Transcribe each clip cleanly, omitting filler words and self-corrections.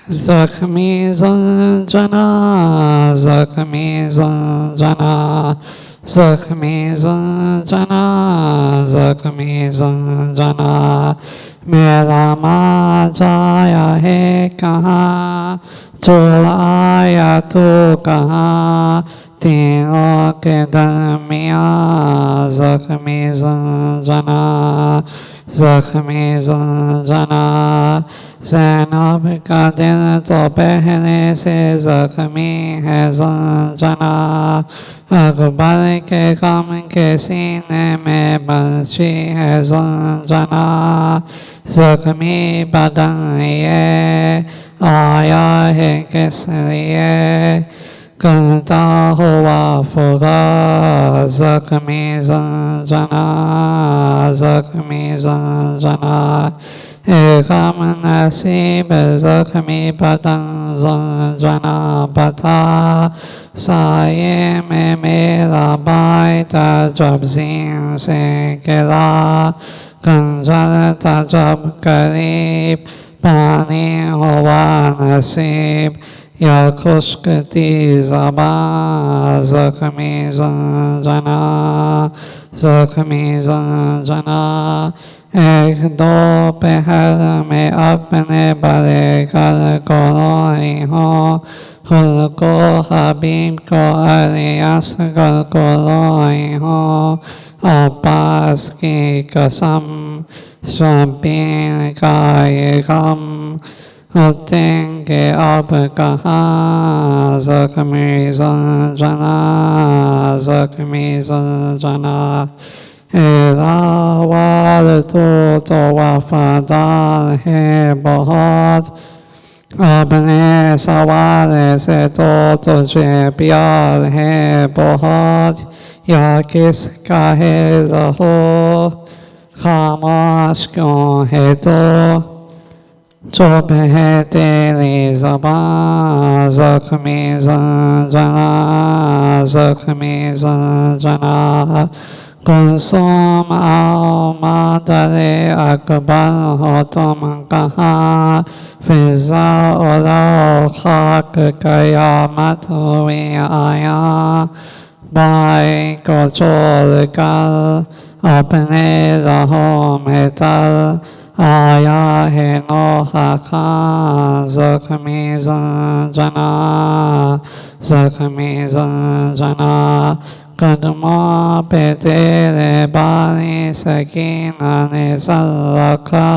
Zakhmi Zanjana, Zakhmi Zanjana, Zakhmi Zanjana, Zakhmi Zanjana, Mera maa jaya hai kahan, chulaya tu kahan, तीनों के दरमियाँ ज़ख्मी ज़ंजना, ज़ख्मी ज़ंजना। ज़ैनब का दिल तो पहले से ज़ख्मी है ज़ंजना, अकबर के गम के सीने में बंशी है ज़ंजना। ज़ख्मी बदन ये आया है किस लिए, करता हुआ फुगा ज़ख्मी ज़ंजना, ज़ख्मी ज़ंजना। एक गम नसीब ज़ख्मी बदन ज़ंजना बता, साये में मेरा बाइता जब ज़ीन से गिरा, खंजर था जब करीब पानी हुआ नसीब, या खुश्कती ज़बां ज़ख्मी ज़ंजना, ज़ख्मी ज़ंजना। एक दो पहर में अपने बड़े घर को रोई हो, खुद को हबीब को अली असगर को रोई हो, अब्बास की कसम शबीर का ये गम, उठेंगे अब कहाँ ज़ख्मी ज़ंजना, ज़ख्मी ज़ंजना। रावाल तो वफादार है बहुत, अपने सवाल से तो तुझे प्यार है बहुत, या किसका है रहो खामोश क्यों है तो, चुप है तेरी ज़बां ज़ख्मी ज़ंजना, ज़ख्मी ज़ंजना। कुलसूम आओ मादरे अकबर हो तुम कहाँ, फिज़ा उड़ाओ खाक क़यामत हुई आया, भाई को छोड़ कर अपने राहों में तर आया है नोहा खां ज़ख्मी ज़ंजना, ज़ख्मी ज़ंजना। कदमों पे तेरे बारी सकीना ने सर रखा,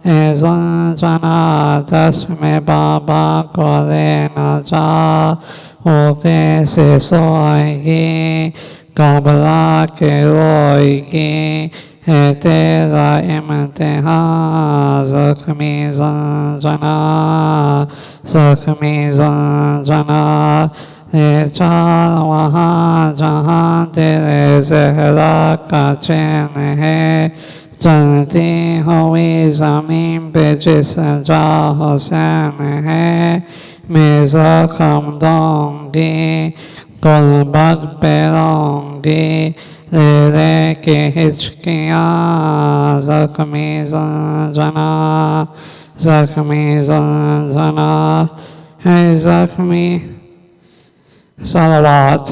ए ज़ंजना दस में बाबा को लेना जा, वो कैसे सोएगी घबरा के रोएगी, है तेरा इम्तिहान ज़ख्मी ज़ंजना, ज़ख्मी ज़ंजना। ये चार वहाँ जहाँ तेरे ज़हरा का चैन है, चलती हुई ज़मीन पे जिस जा हुसैन है, मैं ज़ख्म दूँगी गुर्बत पे रहूँगी, रे के हिचकियाँ ज़ख्मी ज़ंजना, ज़ख्मी ज़ंजना। है ज़ख्मी सलवात।